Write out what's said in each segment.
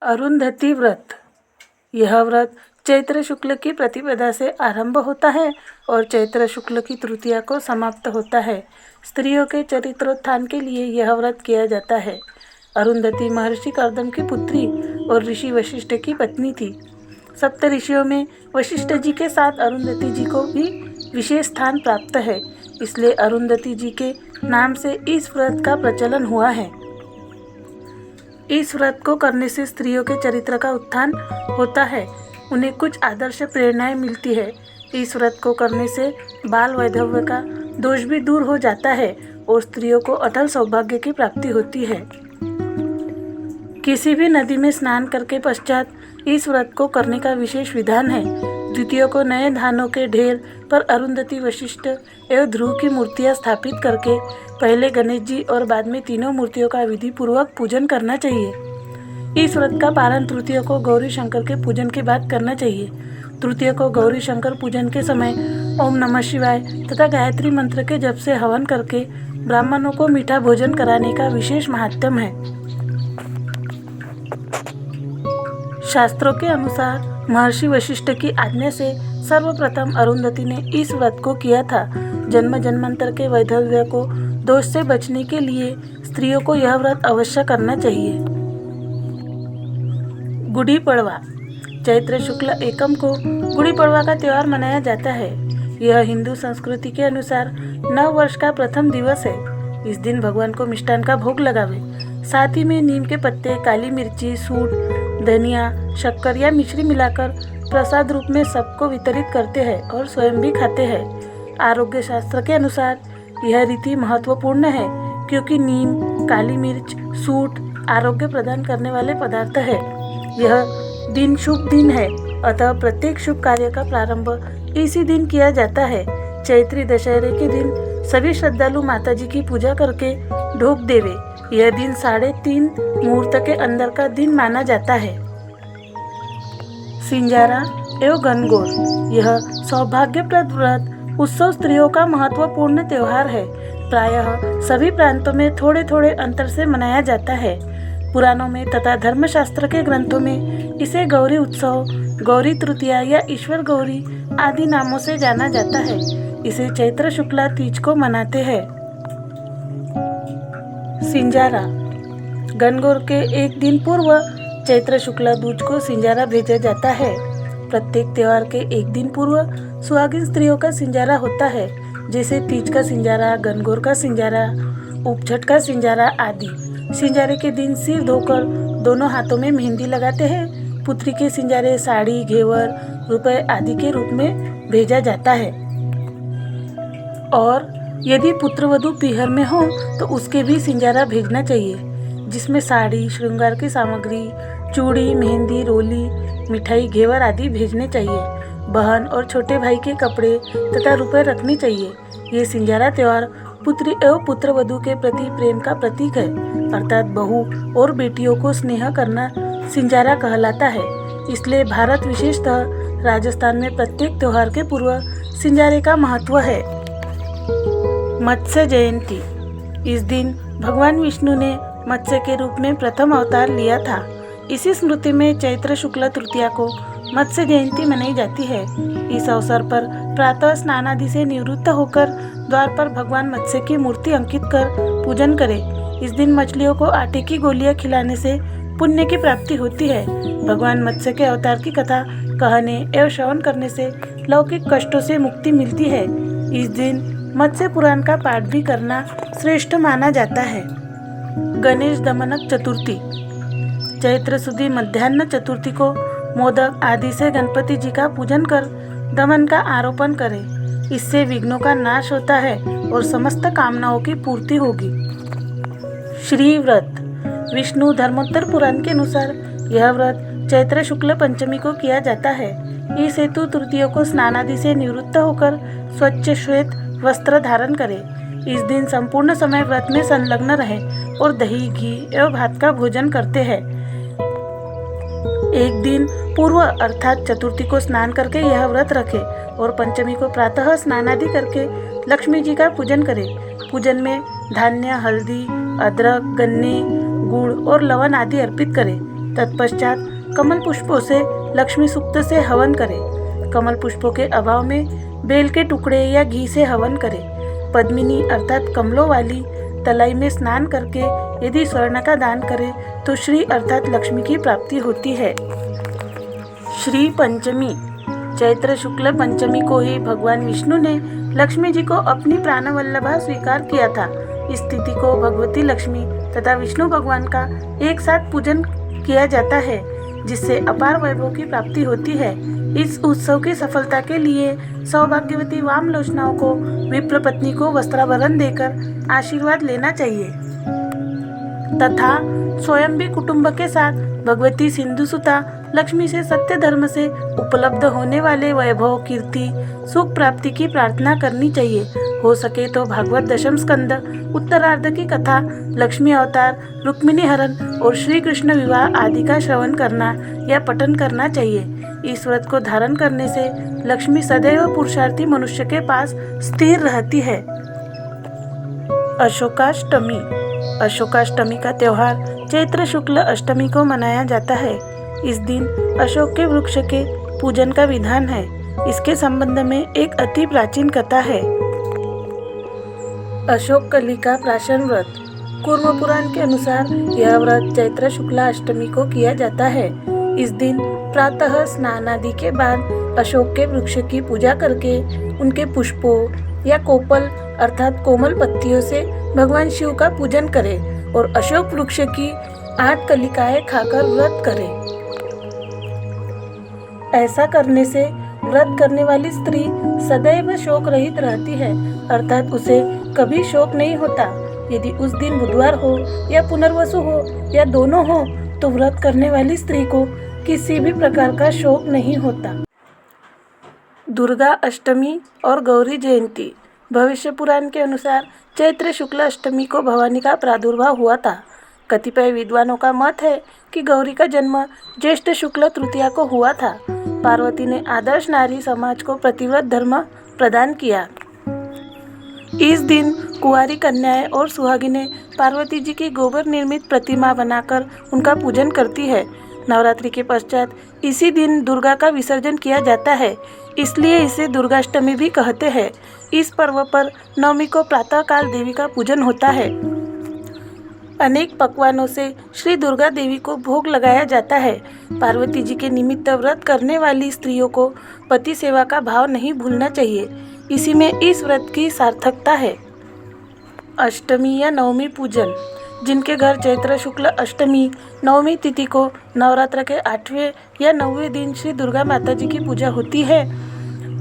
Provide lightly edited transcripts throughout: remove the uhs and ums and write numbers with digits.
अरुंधति व्रत। यह व्रत चैत्र शुक्ल की प्रतिपदा से आरंभ होता है और चैत्र शुक्ल की तृतीया को समाप्त होता है। स्त्रियों के चरित्रोत्थान के लिए यह व्रत किया जाता है। अरुंधति महर्षि कर्दम की पुत्री और ऋषि वशिष्ठ की पत्नी थी। सप्त ऋषियों में वशिष्ठ जी के साथ अरुंधति जी को भी विशेष स्थान प्राप्त है, इसलिए अरुंधति जी के नाम से इस व्रत का प्रचलन हुआ है। इस व्रत को करने से स्त्रियों के चरित्र का उत्थान होता है, उन्हें कुछ आदर्श प्रेरणाएं मिलती है। इस व्रत को करने से बाल वैधव्य का दोष भी दूर हो जाता है और स्त्रियों को अटल सौभाग्य की प्राप्ति होती है। किसी भी नदी में स्नान करके पश्चात इस व्रत को करने का विशेष विधान है। द्वितीय को नए धानों के ढेर पर अरुंधति, वशिष्ठ एवं ध्रुव की मूर्तियां स्थापित करके पहले गणेश जी और बाद में तीनों मूर्तियों का विधि पूर्वक पूजन करना चाहिए। इस व्रत का पारण तृतीय को गौरी शंकर के पूजन के बाद करना चाहिए। तृतीय को गौरी शंकर पूजन के समय ओम नमः शिवाय तथा गायत्री मंत्र के जप से हवन करके ब्राह्मणों को मीठा भोजन कराने का विशेष महात्म्य है। शास्त्रों के अनुसार महर्षि वशिष्ठ की आज्ञा से सर्वप्रथम अरुंधति ने इस व्रत को किया था। जन्म जन्मांतर के वैधव्य को दोष से बचने के लिए स्त्रियों को यह व्रत अवश्य करना चाहिए। गुड़ी पड़वा। चैत्र शुक्ल एकम को गुड़ी पड़वा का त्योहार मनाया जाता है। यह हिंदू संस्कृति के अनुसार नव वर्ष का प्रथम दिवस है। इस दिन भगवान को मिष्टान का भोग लगावे, साथ ही में नीम के पत्ते, काली मिर्ची, सूट, धनिया, शक्कर या मिश्री मिलाकर प्रसाद रूप में सबको वितरित करते हैं और स्वयं भी खाते हैं। आरोग्य शास्त्र के अनुसार यह रीति महत्वपूर्ण है क्योंकि नीम, काली मिर्च, सूट आरोग्य प्रदान करने वाले पदार्थ है। यह दिन शुभ दिन है, अतः प्रत्येक शुभ कार्य का प्रारंभ इसी दिन किया जाता है। चैत्री दशहरे के दिन सभी श्रद्धालु माता जी की पूजा करके ढोक देवे। यह दिन 3:30 मुहूर्त के अंदर का दिन माना जाता है। सिंजारा एवं गणगौर। यह सौभाग्यप्रद व्रत उत्सव स्त्रियों का महत्वपूर्ण त्योहार है। प्रायः सभी प्रांतों में थोड़े थोड़े अंतर से मनाया जाता है। पुराणों में तथा धर्मशास्त्र के ग्रंथों में इसे गौरी उत्सव, गौरी तृतीया या ईश्वर गौरी आदि नामों से जाना जाता है। इसे चैत्र शुक्ला तीज को मनाते हैं। सिंजारा। गणगौर के एक दिन पूर्व चैत्र शुक्ला दूज को सिंजारा भेजा जाता है। प्रत्येक त्योहार के एक दिन पूर्व सुहागिन स्त्रियों का सिंजारा होता है, जैसे तीज का सिंजारा, गणगौर का सिंजारा, उपछठ का सिंजारा आदि। सिंजारे के दिन सिर धोकर दोनों हाथों में मेहंदी लगाते हैं। पुत्री के सिंजारे साड़ी, घेवर, रुपए आदि के रूप में भेजा जाता है और यदि पुत्रवधू पीहर में हो तो उसके भी सिंजारा भेजना चाहिए, जिसमें साड़ी, श्रृंगार की सामग्री, चूड़ी, मेहंदी, रोली, मिठाई, घेवर आदि भेजने चाहिए। बहन और छोटे भाई के कपड़े तथा रुपए रखने चाहिए। ये सिंजारा त्योहार पुत्री एवं पुत्रवधू के प्रति प्रेम का प्रतीक है, अर्थात बहू और बेटियों को स्नेह करना सिंजारा कहलाता है। इसलिए भारत, विशेषतः राजस्थान में प्रत्येक त्योहार के पूर्व सिंजारे का महत्व है। मत्स्य जयंती। इस दिन भगवान विष्णु ने मत्स्य के रूप में प्रथम अवतार लिया था। इसी स्मृति में चैत्र शुक्ल तृतीया को मत्स्य जयंती मनाई जाती है। इस अवसर पर प्रातः स्नान आदि से निवृत्त होकर द्वार पर भगवान मत्स्य की मूर्ति अंकित कर पूजन करें। इस दिन मछलियों को आटे की गोलियां खिलाने से पुण्य की प्राप्ति होती है। भगवान मत्स्य के अवतार की कथा कहने एवं श्रवण करने से लौकिक कष्टों से मुक्ति मिलती है। इस दिन मत्स्य पुराण का पाठ भी करना श्रेष्ठ माना जाता है। गणेश दमनक चतुर्थी। चैत्र सुदी मध्याह्न चतुर्थी को मोदक आदि से गणपति जी का पूजन कर दमन का आरोपण करें। इससे विघ्नों का नाश होता है और समस्त कामनाओं की पूर्ति होगी। श्री व्रत। विष्णु धर्मोत्तर पुराण के अनुसार यह व्रत चैत्र शुक्ल पंचमी को किया जाता है। इस हेतु तृतीय को स्नान आदि से निवृत्त होकर स्वच्छ श्वेत वस्त्र धारण करें। इस दिन संपूर्ण समय व्रत में संलग्न रहे और दही, घी एवं भात का भोजन करते हैं। एक दिन पूर्व अर्थात चतुर्थी को स्नान करके यह व्रत रखें और पंचमी को प्रातः स्नान आदि करके लक्ष्मी जी का पूजन करें। पूजन में धान्य, हल्दी, अदरक, गन्ने, गुड़ और लवण आदि अर्पित करें। तत्पश्चात कमल पुष्पों से लक्ष्मी सूक्त से हवन करें। कमल पुष्पों के अभाव में बेल के टुकड़े या घी से हवन करें। पद्मिनी अर्थात कमलों वाली तलाई में स्नान करके यदि स्वर्ण का दान करें तो श्री अर्थात लक्ष्मी की प्राप्ति होती है। श्री पंचमी। चैत्र शुक्ल पंचमी को ही भगवान विष्णु ने लक्ष्मी जी को अपनी प्राणवल्लभा स्वीकार किया था। इस तिथि को भगवती लक्ष्मी तथा विष्णु भगवान का एक साथ पूजन किया जाता है, जिससे अपार वैभव की प्राप्ति होती है। इस उत्सव की सफलता के लिए सौभाग्यवती वामलोचनाओं को विप्र पत्नी को वस्त्राभरण देकर आशीर्वाद लेना चाहिए तथा स्वयं भी कुटुंब के साथ भगवती सिंधुसुता लक्ष्मी से सत्य धर्म से उपलब्ध होने वाले वैभव, कीर्ति, सुख प्राप्ति की प्रार्थना करनी चाहिए। हो सके तो भागवत दशम स्कंद उत्तरार्ध की कथा, लक्ष्मी अवतार, रुक्मिणी हरण और श्री कृष्ण विवाह आदि का श्रवण करना या पठन करना चाहिए। इस व्रत को धारण करने से लक्ष्मी सदैव पुरुषार्थी मनुष्य के पास स्थिर रहती है। अशोकाष्टमी। अशोकाष्टमी का त्योहार चैत्र शुक्ल अष्टमी को मनाया जाता है। इस दिन अशोक के वृक्ष के पूजन का विधान है। इसके संबंध में एक अति प्राचीन कथा है। अशोक कली का प्राशन व्रत। कूर्म पुराण के अनुसार यह व्रत चैत्र शुक्ला अष्टमी को किया जाता है। इस दिन प्रातः स्नान आदि के बाद अशोक के वृक्ष की पूजा करके उनके पुष्पों या कोपल अर्थात कोमल पत्तियों से भगवान शिव का पूजन करें और अशोक वृक्ष की 8 कलिकाएं खाकर व्रत करें। ऐसा करने से व्रत करने वाली स्त्री सदैव शोक रहित रहती है, अर्थात उसे कभी शोक नहीं होता। यदि उस दिन बुधवार हो या पुनर्वसु हो या दोनों हो तो व्रत करने वाली स्त्री को किसी भी प्रकार का शोक नहीं होता। दुर्गा अष्टमी और गौरी जयंती। भविष्य पुराण के अनुसार चैत्र शुक्ल अष्टमी को भवानी का प्रादुर्भाव हुआ था। कतिपय विद्वानों का मत है कि गौरी का जन्म ज्येष्ठ शुक्ल तृतीया को हुआ था। पार्वती ने आदर्श नारी समाज को प्रतिव्रत धर्म प्रदान किया। इस दिन कुंवारी कन्याएं और सुहागिनें पार्वती जी की गोबर निर्मित प्रतिमा बनाकर उनका पूजन करती है। नवरात्रि के पश्चात इसी दिन दुर्गा का विसर्जन किया जाता है, इसलिए इसे दुर्गाष्टमी भी कहते हैं। इस पर्व पर नवमी को प्रातःकाल देवी का पूजन होता है। अनेक पकवानों से श्री दुर्गा देवी को भोग लगाया जाता है। पार्वती जी के निमित्त व्रत करने वाली स्त्रियों को पति सेवा का भाव नहीं भूलना चाहिए। इसी में इस व्रत की सार्थकता है। अष्टमी या नवमी पूजन। जिनके घर चैत्र शुक्ल अष्टमी नवमी तिथि को नवरात्र के 8वें या 9वें दिन श्री दुर्गा माता जी की पूजा होती है,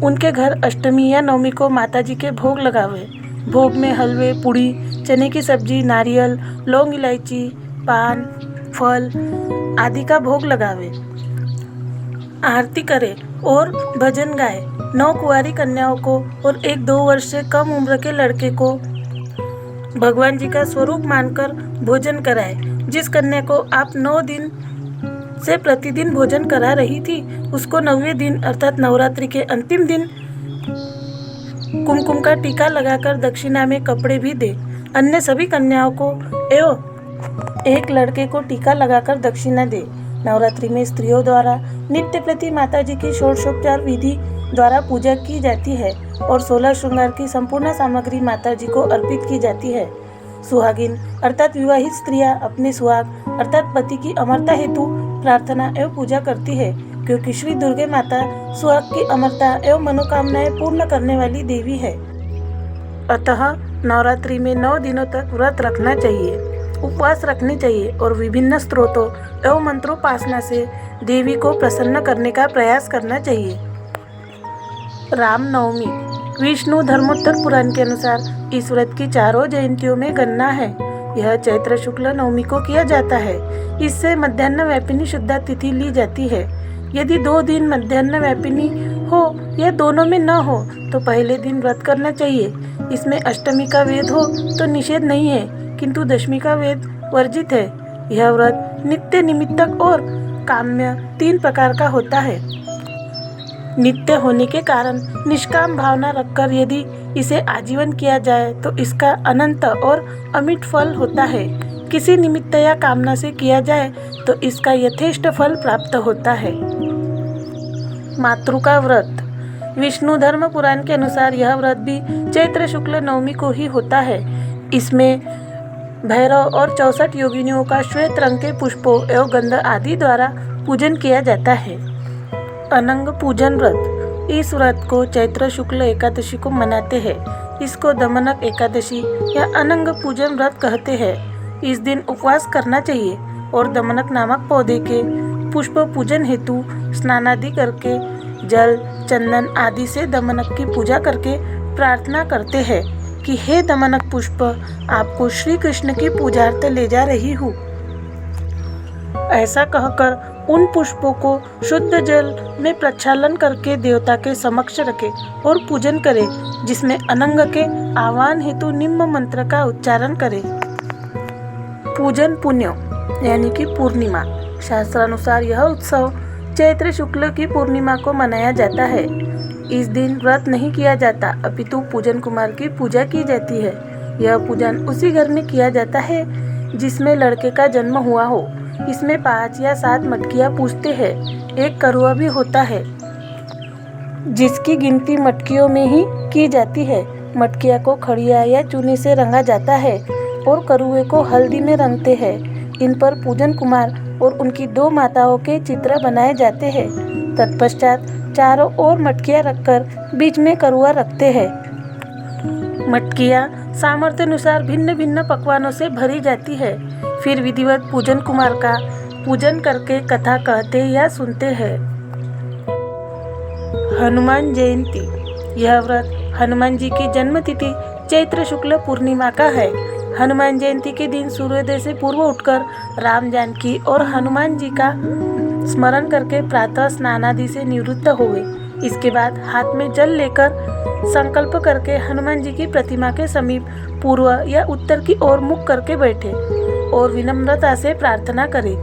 उनके घर अष्टमी या नवमी को माता जी के भोग लगावे। भोग में हलवे, पूड़ी, चने की सब्जी, नारियल, लौंग, इलायची, पान, फल आदि का भोग लगावे। आरती करे और भजन गाए। 9 कुंवारी कन्याओं को और 1-2 वर्ष से कम उम्र के लड़के को भगवान जी का स्वरूप मानकर भोजन कराए। जिस कन्या को आप 9 दिन से प्रतिदिन भोजन करा रही थी, उसको 9वें दिन अर्थात नवरात्रि के अंतिम दिन कुमकुम का टीका लगाकर दक्षिणा में कपड़े भी दे। अन्य सभी कन्याओं को एवं एक लड़के को टीका लगाकर दक्षिणा दे। नवरात्रि में स्त्रियों द्वारा नित्य प्रति माता जी की षोडशोपचार विधि द्वारा पूजा की जाती है और 16 श्रृंगार की संपूर्ण सामग्री माता जी को अर्पित की जाती है। सुहागिन अर्थात विवाहित स्त्रियां अपने सुहाग अर्थात पति की अमरता हेतु प्रार्थना एवं पूजा करती है, क्योंकि श्री दुर्गे माता सुहाग की अमरता एवं मनोकामनाएं पूर्ण करने वाली देवी है। अतः नवरात्रि में 9 दिनों तक व्रत रखना चाहिए, उपवास रखने चाहिए और विभिन्न स्त्रोतों एवं मंत्रोपासना से देवी को प्रसन्न करने का प्रयास करना चाहिए। रामनवमी। विष्णु धर्मोत्तर पुराण के अनुसार इस व्रत की चारों जयंतियों में गणना है। यह चैत्र शुक्ल नवमी को किया जाता है। इससे मध्याह्न व्यापिनी शुद्धा तिथि ली जाती है। यदि 2 दिन मध्याह्न व्यापिनी हो या दोनों में न हो तो पहले दिन व्रत करना चाहिए। इसमें अष्टमी का वेद हो तो निषेध नहीं है, किंतु दशमी का वेद वर्जित है। यह व्रत नित्य, निमित्तक और काम्य 3 प्रकार का होता है। नित्य होने के कारण निष्काम भावना रखकर यदि इसे आजीवन किया जाए तो इसका अनंत और अमिट फल होता है, किसी निमित्त या कामना से किया जाए तो इसका यथेष्ट फल प्राप्त होता है। मातृका व्रत। विष्णु धर्म पुराण के अनुसार यह व्रत भी चैत्र शुक्ल नवमी को ही होता है। इसमें भैरव और 64 योगिनियों का श्वेत रंग के पुष्पों एवं गंध आदि द्वारा पूजन किया जाता है। अनंग पूजन व्रत। इस व्रत को चैत्र शुक्ल एकादशी को मनाते हैं। इसको दमनक एकादशी या अनंग पूजन व्रत कहते हैं। इस दिन उपवास करना चाहिए और दमनक नामक पौधे के पुष्प पूजन हेतु स्नानादि करके जल चंदन आदि से दमनक की पूजा करके प्रार्थना करते हैं कि हे दमनक पुष्प, आपको श्री कृष्ण की पूजार्थ ले जा रही हूँ। ऐसा कहकर उन पुष्पों को शुद्ध जल में प्रक्षालन करके देवता के समक्ष रखे और पूजन करें, जिसमें अनंग के आह्वान हेतु निम्न मंत्र का उच्चारण करें। पूजन पुण्य यानी कि पूर्णिमा। शास्त्रानुसार यह उत्सव चैत्र शुक्ल की पूर्णिमा को मनाया जाता है। इस दिन व्रत नहीं किया जाता, अपितु पूजन कुमार की पूजा की जाती है। यह पूजन उसी घर में किया जाता है जिसमें लड़के का जन्म हुआ हो। इसमें 5 या 7 मटकियाँ पूजते हैं। एक करुआ भी होता है जिसकी गिनती मटकियों में ही की जाती है। मटकिया को खड़िया या चूने से रंगा जाता है और करुए को हल्दी में रंगते हैं। इन पर पूजन कुमार और उनकी 2 माताओं के चित्र बनाए जाते हैं। तत्पश्चात चारों ओर मटकियाँ रखकर बीच में करुआ रखते हैं। मटकियाँ सामर्थ्य अनुसार भिन्न भिन्न पकवानों से भरी जाती है। फिर विधिवत पूजन कुमार का पूजन करके कथा कहते या सुनते हैं। हनुमान जयंती। यह व्रत हनुमान जी की जन्म तिथि चैत्र शुक्ल पूर्णिमा का है। हनुमान जयंती के दिन सूर्योदय से पूर्व उठकर राम जानकी और हनुमान जी का स्मरण करके प्रातः स्नानादि से निवृत्त हुए। इसके बाद हाथ में जल लेकर संकल्प करके हनुमान जी की प्रतिमा के समीप पूर्व या उत्तर की ओर मुख करके बैठे और विनम्रता से प्रार्थना करें।